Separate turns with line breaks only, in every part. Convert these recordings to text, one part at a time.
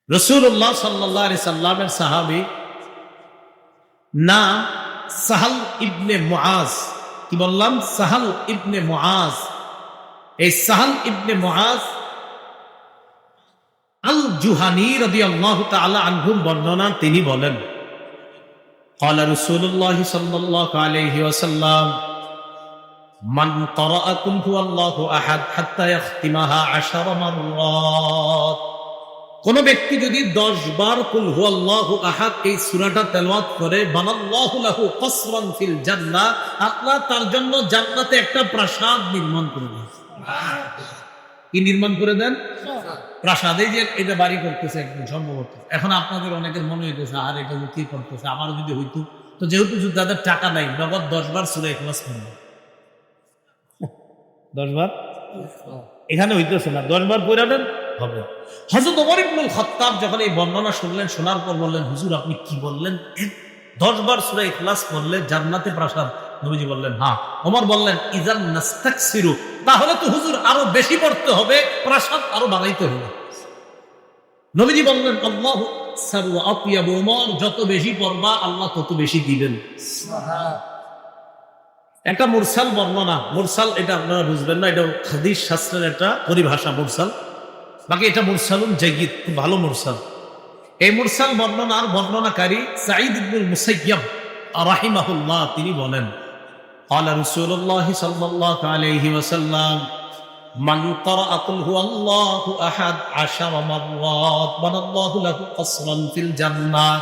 রাসূলুল্লাহ সাল্লাল্লাহু আলাইহি সাল্লামের সাহাবী নাম সাহাল ইবনে মুআজ। কি বললাম? সাহাল ইবনে মুআজ। এই সাহাল ইবনে মুআজ আল জুহানী রাদিয়াল্লাহু তাআলা আনহু বর্ণনা, তিনি বলেন ক্বালা রাসূলুল্লাহ সাল্লাল্লাহু আলাইহি ওয়াসাল্লাম মান ক্বারাআ কুল হুয়াল্লাহু আহাদ হাত্তা ইয়াখতিমাহা 10 মাররাত। কোন ব্যক্তি যদি 10 বার কুল হুয়াল্লাহু আহাদ এই সূরাটা তেলাওয়াত করে, বানাল্লাহু লাহু কসরান ফিল জান্নাহ, আল্লাহ তার জন্য জান্নাতে একটা প্রাসাদ নির্মাণ করে দেন। কি নির্মাণ করে দেন? প্রাসাদে। যে এটা বাড়ি করতেছে একদম সম্ভবত। এখন আপনাদের অনেকের মনে হইতেছে আর এটা কি করতেছে, আমার যদি হইতো। তো যেহেতু যাদের টাকা নাই, নগদ 10 বার সূরা ইখলাস করবে। 10 বার এখানে হইতেছে না, 10 বার পড়া দেন হবে। হযরত ওমর ইবনুল খাত্তাব যখন এই বর্ণনা শুনলেন, শোনার পর বললেন, হুজুর আপনি কি বললেন? 10 বার সূরা ইখলাস পড়লে জান্নাতে প্রাসাদ? নবীজি বললেন হ্যাঁ। ওমর বললেন ইযান নাস্তাকসিরু, তাহলে তো হুজুর আরো বেশি পড়তে হবে, প্রাসাদ আরো বানাইতে হবে। নবীজি বললেন আল্লাহু আকসার ওয়া আতিয়াব, ওমর যত বেশি পড়বা আল্লাহ তত বেশি দিবেন। একটা মুরসাল বর্ণনা, মুরসাল এটা আপনারা বুঝবেন না, এটা হাদিস শাস্ত্রের একটা পরিভাষা মুরসাল। বাকি এটা মুরসালুন জাইয়্যিদ, খুব ভালো মুরসাল। এই মুরসাল বর্ণনার বর্ণনাকারী সাঈদ ইবনুল মুসাইয়্যিব রাহিমাহুল্লাহ, তিনি বলেন ক্বালা রাসূলুল্লাহ সাল্লাল্লাহু আলাইহি ওয়াসাল্লাম মান ক্বারাআ কুল হুয়াল্লাহু আহাদ 10 মাররাত বানাল্লাহু লাহু কসরান ফিল জান্নাহ।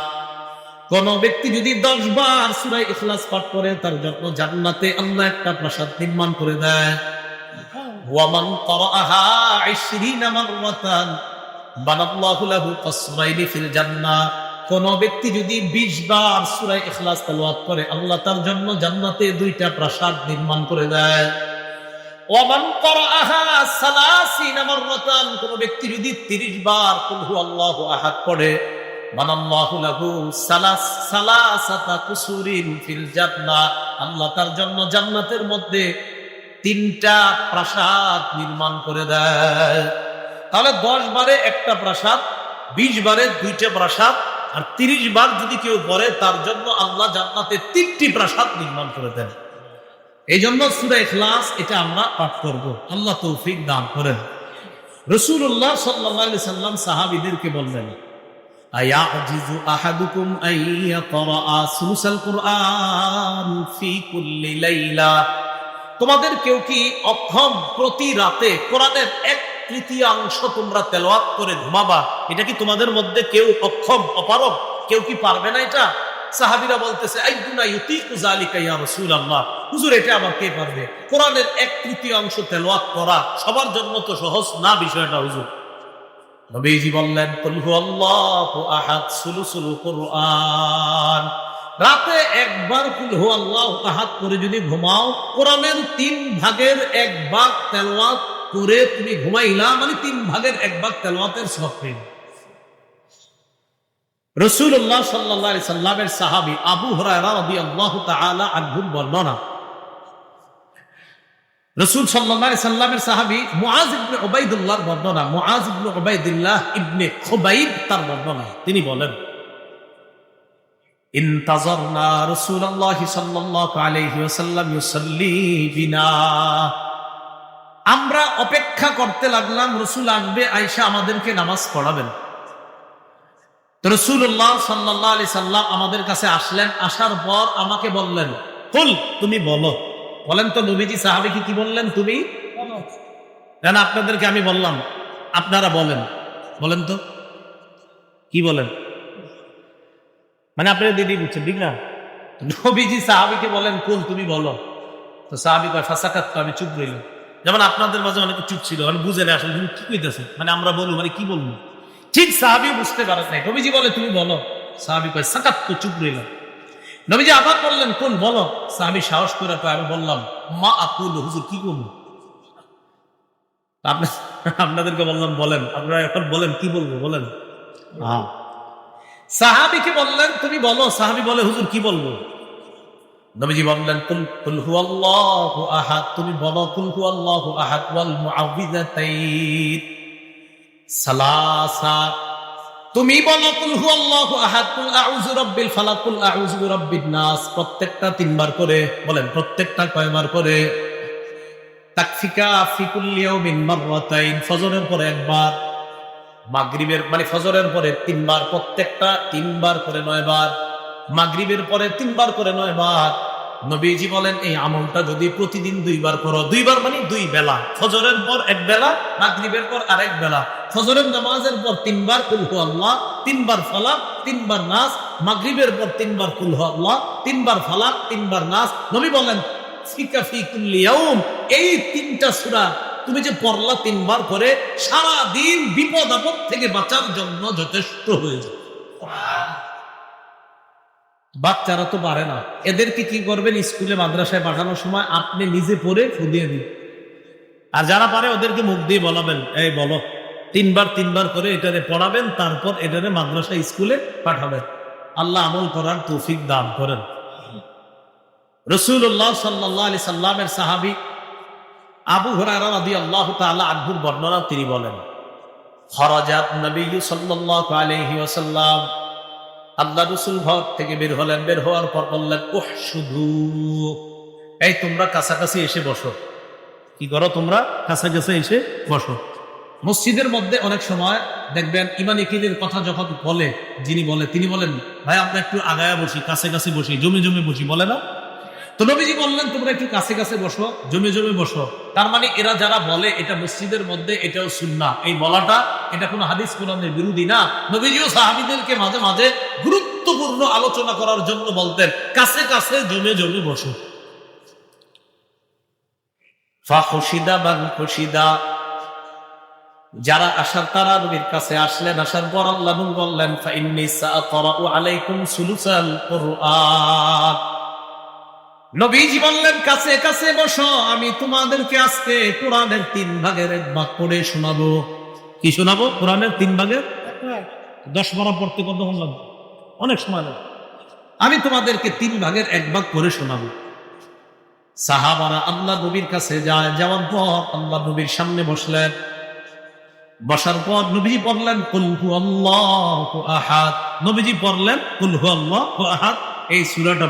কোন ব্যক্তি যদি 10 বার সূরা ইখলাস পাঠ করে, তার জন্য জান্নাতে আল্লাহ একটা প্রাসাদ নির্মাণ করে দেয়। ওয়া মান ক্বারাআহা 20 মাররাতান বানাল্লাহু লাহু কসরাইনি ফিল জান্নাহ। কোন ব্যক্তি যদি 20 বার সূরা ইখলাস তেলাওয়াত করে, আল্লাহ তার জন্য জান্নাতে 2টা প্রাসাদ নির্মাণ করে দেয়। ওয়া মান ক্বারাআহা 30 মাররাতান, কোন ব্যক্তি যদি 30 বার কুল হুয়াল্লাহু আহাদ পড়ে, বানাল্লাহু লাহু সালাসাতা কুসুরিন ফিল জান্নাহ, আল্লাহ তার জন্য জান্নাতের মধ্যে 3টা প্রাসাদ নির্মাণ করে দেয়। তাহলে 10 বারে একটা প্রাসাদ, 20 বারে 2টা প্রাসাদ, আর 30 বার যদি কেউ পড়ে, তার জন্য আল্লাহ জান্নাতে 3টি প্রাসাদ নির্মাণ করে দেন। এই জন্য সূরা ইখলাস এটা আমরা পাঠ করব, আল্লাহ তৌফিক দান করেন। রাসূলুল্লাহ সাল্লাল্লাহু আলাইহি সাল্লাম সাহাবীদেরকে বললেন আয়াজিজু আহাদুকুম আইয়াকরা সুলুসাল কুরআন ফি কুল্লি লাইলা। তোমাদের কেউ কি অক্ষম প্রতি রাতে কোরআনের 1/3 তোমরা তেলাওয়াত করে ঘুমাবা? এটা কি তোমাদের মধ্যে কেউ অক্ষম, অপারগ কেউ কি পারবে না এটা? সাহাবীরা বলতেছে আইয়ুনা ইউতিকু যালিকা ইয়া রাসূলুল্লাহ, হুজুর এটা আবার কে পারবে? কোরআনের 1/3 তেলাওয়াত করা সবার জন্য তো সহজ না বিষয়টা হুজুর। নবীজি বললেন কুল হুয়াল্লাহু আহাদ সুলুসুল কুরআন, রাতে একবার কুল হুয়াল্লাহু আহাদ করে যদি ঘুমাও, কোরআনের 3 ভাগের 1 ভাগ তেলাওয়াত করে তুমি ঘুমাইলা, মানে 3 ভাগের 1 ভাগ তেলাওয়াতের সওয়াব পেলে। রাসূলুল্লাহ সাল্লাল্লাহু আলাইহি সাল্লামের সাহাবী আবু হুরায়রা রাদিয়াল্লাহু তাআলা আনহু বর্ণনা, রাসূল সাল্লাল্লাহু আলাইহি সাল্লামের সাহাবী মুআজ ইবনে উবাইদুল্লাহর বর্ণনা, মুআজ ইবনে উবাইদুল্লাহ ইবনে খুবাইব তার বর্ণনা, তিনি বলেন ইনতাযারনা রাসূলুল্লাহ সাল্লাল্লাহু আলাইহি ওয়াসাল্লাম ইউসাল্লি বিনা, আমরা অপেক্ষা করতে লাগলাম রাসূল আসবে, আয়েশা আমাদেরকে নামাজ পড়াবেন। তো রাসূলুল্লাহ সাল্লাল্লাহু আলাইহি সাল্লাম আমাদের কাছে আসলেন, আসার পর আমাকে বললেন কুল, তুমি বলো। বলেন তো নবীজি সাহাবীকে কি বললেন? তুমি বলো। জান আপনাদেরকে আমি বললাম, আপনারা বলেন, বলেন তো কি বলেন? মানে আপনারা দিদি বুঝছেন ঠিক না? নবীজি সাহাবীকে বলেন কুল, তুমি বলো। তো সাহাবী কয় ফাসাকাত, আমি চুপ রইলাম। যেমন আপনাদের মাঝে অনেকে চুপ ছিল, মানে বুঝে না আসলে কি কইতেছে, মানে আমরা বলবো মানে কি বলবো, ঠিক সাহাবী বুঝতে পারেন নাই। নবীজি বলে তুমি বলো, সাহাবী কয় সাকাত, তো চুপ রইলাম। নবীজি আবার বললেন কোন বলো, সাহাবী সাহস করে কয় আমি বললাম মা আকুল, হুজুর কি করবো? আপনাদেরকে বললাম বলেন, আপনারা এখন বলেন কি বলবো বলেন। সাহাবীকে বললেন তুমি বলো, সাহাবী বলে হুজুর কি বলবো? নবীজি বললেন কুল হুয়াল্লাহু আহাদ, তুমি বলো কুল হুয়াল্লাহু আহাদ ওয়াল মুআউযিযাতাইন সালাসা, তুমি বলো কুল হুয়াল্লাহু আহাদ, কুল আউযু বিরাব্বিল ফালাক, কুল আউযু বিরাব্বিন নাস, প্রত্যেকটা 3 বার করে বলেন। প্রত্যেকটা কয়বার করে? তাকফিকা ফি কুল্লি ইয়াউমিন মাররাতাইন, ফজরের পরে একবার, মাগরিবের মানে ফজরের পরে 3 বার, প্রত্যেকটা 3 বার করে 9 বার, মাগরিবের পরে 3 বার করে 9 বার। নবীজি বলেন এই আমলটা যদি প্রতিদিন 2 বার করো, 2 বার মানে 2 বেলা, ফজরের পর এক বেলা, মাগরিবের পর আরেক বেলা, ফজরের নামাজের পর 3 বার কুল হু আল্লাহ, 3 বার ফালাক, 3 বার নাস, মাগরিবের পর 3 বার কুল হু আল্লাহ, 3 বার ফালাক, 3 বার নাস। নবী বলেন ফিকা ফি কুল্লি ইয়াউম, এই 3টা সূরা তুমি যে পড়লা 3 বার করে, সারা দিন বিপদ আপদ থেকে বাঁচার জন্য যথেষ্ট হয়ে যাবে। বাচ্চারা তো পারে না, এদেরকে কি করবেন? স্কুলে মাদ্রাসায় পাঠানোর সময় আপনি নিজে পড়ে ফুদিয়ে দিন, আর যারা পারে ওদেরকে মুখ দিয়ে বলাবেন, এই বলো 3 বার করে এটারে পড়াবেন, তারপর এটারে মাদ্রাসা স্কুলে পাঠাবেন। আল্লাহ আমল করার তৌফিক দান করেন। রাসূলুল্লাহ সাল্লাল্লাহু আলাইহি সাল্লামের সাহাবী আবু হুরায়রা রাদিয়াল্লাহু তাআলা আনহুর বর্ণনা, তিনি বলেন খরাজাত নবী সাল্লাল্লাহু আলাইহি ওয়াসাল্লাম, আল্লাহ রাসূল ঘর থেকে বের হলেন, বের হওয়ার পর বললেন উহশুদু, এই তোমরা কাছাকাছি এসে বসো। কি করো? তোমরা কাছাকাছি এসে বসো। মসজিদের মধ্যে অনেক সময় দেখবেন ইমাম ইকিদের কথা যখন বলে, যিনি বলে তিনি বলেন ভাই আমরা একটু আগায়া বসি, কাছাকাছি বসি, জমে জমে বসি, বলে না? তো নবীজি বললেন তোমরা একটু কাছে কাছে বসো, জমে জমে বসো। তার মানে এরা যারা বলে এটা মসজিদের মধ্যে, এটাও সুন্নাহ, এই বলাটা এটা কোনো হাদিস কোরআনের বিরোধী না। নবীজিও সাহাবীদেরকে মাঝে মাঝে গুরুত্বপূর্ণ আলোচনা করার জন্য বলতেন কাছে কাছে জমে জমে বসো। ফাখুশিদা বান খুশিদা, যারা আসার তারা নবীর কাছে আসলেন, আসার পর আল্লাহ বললেন ফাইন্নী সাআকরাউ আলাইকুম সুলুসাল কুরআন, নবীজি বললেন কাছে কাছে বসো, আমি তোমাদেরকে আজকে কোরআনের 3 ভাগের 1 ভাগ পড়ে শোনাবো। কি শোনাবো? কোরআনের 3 ভাগের 10 বার পড়তে কত লাগবে? অনেক সময় লাগে। আমি তোমাদেরকে 3 ভাগের 1 ভাগ পড়ে শোনাবো। সাহাবারা আল্লাহ নবীর কাছে যায়, যাওয়ার পর আল্লাহ নবীর সামনে বসলেন। বসার পর নবীজি পড়লেন কুল হুয়াল্লাহু আহাদ, নবীজি পড়লেন কুল হুয়াল্লাহু আহাদ, এই সূরাটা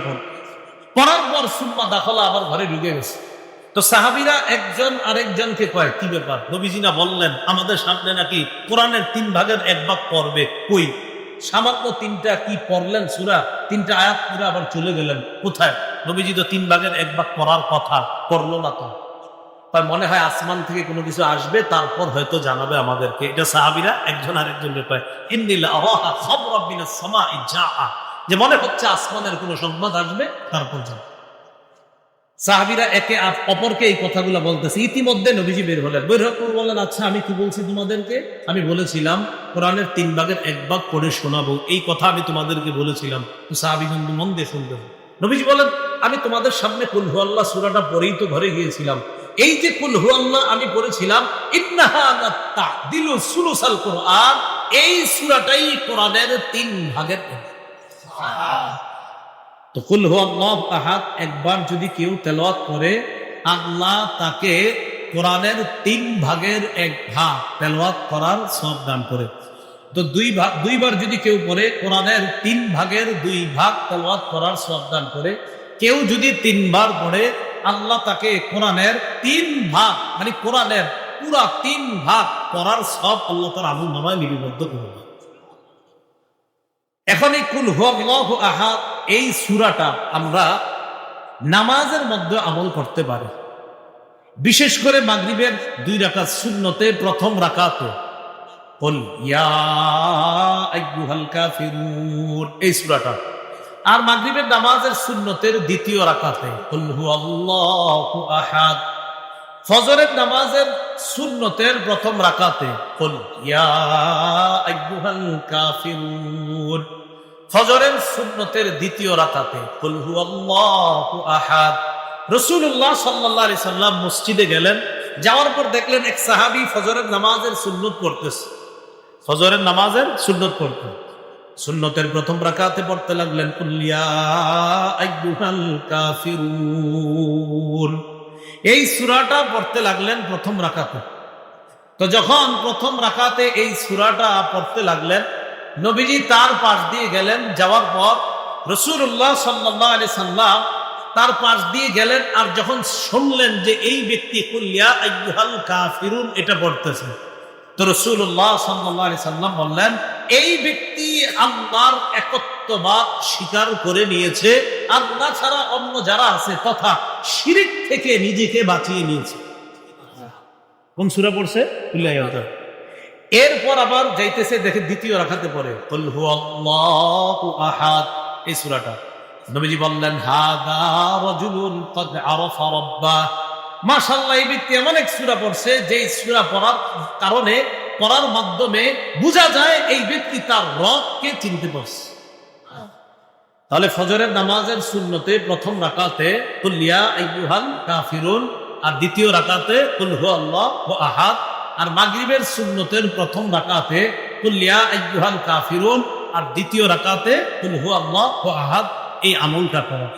পড়ার পর সুম্মা দাখলা, আবার ঘরে ঢুকে গেছে। তো সাহাবীরা একজন আরেকজনকে কয় কি ব্যাপার, নবীজি না বললেন আমাদের সামনে নাকি কোরআনের 3 ভাগের 1 ভাগ পড়বে, কই সামান্য 3টা কি পড়লেন সূরা, 3টা আয়াত পুরো আবার চলে গেলেন কোথায়? নবীজি তো 3 ভাগের 1 ভাগ পড়ার কথা, পড়লো না তো। তাই মনে হয় আসমান থেকে কোনো কিছু আসবে, তারপর হয়তো জানাবে আমাদেরকে। এটা সাহাবীরা একজন আরেকজনকে কয় ইন্নিল আওয়াহা খাবরাম মিনাস সামাই জাআ, যে মনে হচ্ছে আসমানের কোনো সংবাদ আসবে, তারপর যাবে। সাহাবীরা একে অপরকে এই কথাগুলো বলতেছে। ইতিমধ্যে নবীজি বের হলেন, বের হয়ে বললেন আচ্ছা আমি কি বলছি তোমাদেরকে? আমি বলেছিলাম কোরআনের 3 ভাগের 1 ভাগ পড়ে শোনাবো, এই কথা আমি তোমাদেরকে বলেছিলাম। তো সাহাবী বন্ধু মন দিয়ে শুনতেন। নবীজি বলেন আমি তোমাদের সামনে কুল হুয়াল্লাহ সূরাটা পড়েই তো ঘরে গিয়েছিলাম। এই যে কুল হুয়াল্লাহ আমি পড়েছিলাম, ইন্নাহা তা'দিলু সুলুসাল কুরআন, এই সূরাটাই কোরআনের 3 ভাগের। তো কুল হুয়াল্লাহু আহাদ একবার যদি কেউ তেলাওয়াত করে, আল্লাহ তাকে কোরআনের 3 ভাগের 1 ভাগ তেলাওয়াত করার সওয়াব দান করে। তো 2 বার যদি কেউ পড়ে, কোরআনের 3 ভাগের 2 ভাগ তেলাওয়াত করার সওয়াব দান করে। কেউ যদি 3 বার পড়ে, আল্লাহ তাকে কোরআনের 3 ভাগ মানে কোরআনের পুরা 3 ভাগ পড়ার সওয়াব আল্লাহ তাআলা আমলনামায় লিপিবদ্ধ করবে। এখন এই কুল হুয়াল্লাহু আহাদ এই সূরাটা আমরা নামাজের মধ্যে আমল করতে পারি। বিশেষ করে মাগরিবের 2 রাকাত সুন্নতে প্রথম রাকাতে কুল ইয়া আইয়ুহাল কাফিরুন এই সূরাটা, আর মাগরিবের নামাজের সুন্নতের 2য় রাকাতে কুল হুয়াল্লাহু আহাদ, ফজরের নামাজের সুন্নতের প্রথম রাকাতে কুল ইয়া আইয়ুহাল কাফিরুন, ফজরের সুন্নতের 2য় রাকাতে কুল হুয়াল্লাহু আহাদ। রাসূলুল্লাহ সাল্লাল্লাহু আলাইহি সাল্লাম মসজিদে গেলেন, যাওয়ার পর দেখলেন এক সাহাবী ফজরের নামাজের সুন্নত পড়তেছে, ফজরের নামাজের সুন্নত পড়তেন। সুন্নতের প্রথম রাকাতে পড়তে লাগলেন কুল ইয়া আইয়ুহাল কাফিরুন, এই সূরাটা পড়তে লাগলেন প্রথম রাকাতে। তো যখন প্রথম রাকাতে এই সূরাটা পড়তে লাগলেন, নবীজি তার পাশ দিয়ে গেলেন, যাওয়ার পর রাসূলুল্লাহ সাল্লাল্লাহু আলাইহি সাল্লাম তার পাশ দিয়ে গেলেন। আর যখন শুনলেন যে এই ব্যক্তি কুল ইয়া আইয়ুহাল কাফিরুন এটা পড়তেছে, তো রাসূলুল্লাহ সাল্লাল্লাহু আলাইহি সাল্লাম বললেন, এই ব্যক্তি আল্লাহর একত্ববাদ স্বীকার করে নিয়েছে, আল্লাহ ছাড়া অন্য যারা আছে তথা শিরক থেকে নিজেকে বাঁচিয়ে নিয়েছে। কোন সূরা পড়ছে? কুল ইয়া আইয়ুহাল। এরপর আবার যাইতেছে, দেখে দ্বিতীয় রাকাতে পড়ে কুল হুয়াল্লাহু আহাদ, এই সূরাটা। নবীজি বললেন, হাদা রাজুলুন ক্বাদ আরাফা রাব্বাহ। মাশাআল্লাহ, এই ব্যক্তি এমন এক সূরা পড়ছে যে সূরা পড়ার কারণে, পড়ার মাধ্যমে বোঝা যায় এই ব্যক্তি তার রবকে চিনতে পারছে। তাহলে ফজরের নামাজের সুন্নতে প্রথম রাকাতে কুল ইয়া আইয়ুহাল কাফিরুন, আর দ্বিতীয় রাকাতে কুল হুয়াল্লাহু আহাদ, আর মাগরিবের সুন্নতের প্রথম রাকাতে কুল ইয়া আইয়ুহাল কাফিরুন, আর দ্বিতীয় রাকাতে কুল হুয়াল্লাহু আহাদ, এই আমলটা করা।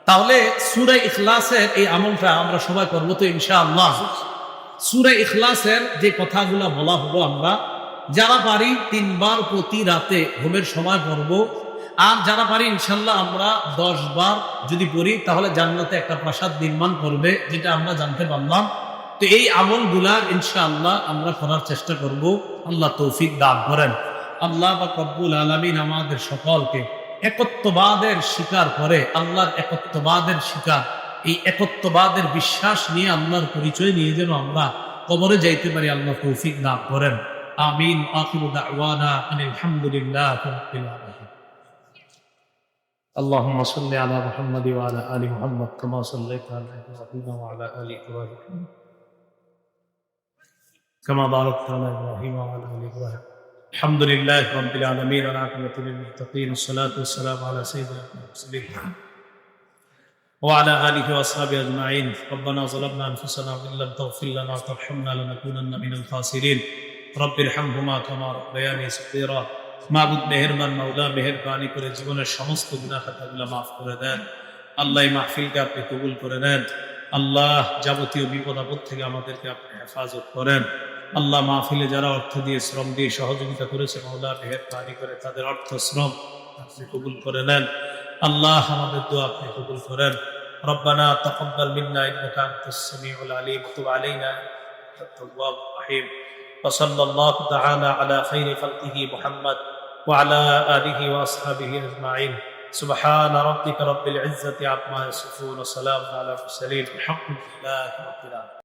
তাহলে সূরা ইখলাসের এই আমলটা আমরা সবাই করবো তো ইনশাআল্লাহ। সূরা ইখলাসের যে কথাগুলো বলা হলো, আমরা যারা পারি 3 বার প্রতি রাতে ঘুমের সময় পড়ব, আর যারা পারি ইনশাআল্লাহ আমরা 10 বার যদি পড়ি তাহলে জান্নাতে একটা প্রাসাদ নির্মাণ করবে, যেটা আমরা জানতে পারলাম। তো এই আমলগুলা ইনশাআল্লাহ আমরা করার চেষ্টা করব। আল্লাহ তৌফিক দান করেন। আল্লাহ পাক রব্বুল আলামিন আমাদের সকলকে একত্ববাদের স্বীকার করে, আল্লাহর একত্ববাদের স্বীকার, এই একত্ববাদের বিশ্বাস নিয়ে আল্লাহর পরিচয় নিয়ে যেন আমরা কবরে যাইতে পারি, আল্লাহ তৌফিক দান করেন। আমিন। আখিরু দাওয়ানা আনিল হামদুলিল্লাহি রাব্বিল আলামিন। اللهم صل على محمد وعلى ال محمد كما صليت على ابراهيم وعلى ال ابراهيم كما باركت على ابراهيم وعلى ال ابراهيم. الحمد لله رب العالمين والعاقبة للمتقين والصلاة والسلام على سيدنا المرسلين وعلى آله وأصحابه أجمعين. ربنا ظلمنا أنفسنا وإن لم تغفر لنا وترحمنا لنكونن من الخاسرين. رب ارحمهما كما ربياني صغيرا. মাবুদ মেহেরবান, মাওলা মেহেরবানি করে জীবনের সমস্ত গুনাহ খাতাগুলো মাফ করে দেন। আল্লাহ এই মাহফিলকে আপনি কবুল করে নেন। আল্লাহ যাবতীয় বিপদ আপদ থেকে আমাদেরকে আপনি হেফাজত করেন। আল্লাহ মাহফিলে যারা অর্থ দিয়ে, শ্রম দিয়ে সহযোগিতা করেছে, মাওলা মেহেরবানি করে তাদের অর্থ শ্রম আপনি কবুল করে নেন। আল্লাহ আমাদের দোয়া আপনি কবুল করেন। রব্বানা তাকাব্বাল মিন্না ইন্নাকা আনতাস সামিউল আলিম ওয়া তুব আলাইনা ইন্নাকা আত-তাওয়াবুর রহিম। ওয়া সাল্লাল্লাহু তাআলা আলা খাইরি খালকিহি মুহাম্মদ وعلى آله وأصحابه أجمعين. سبحان ربك رب العزة عما يصفون وسلام على المرسلين. الحمد لله رب العالمين.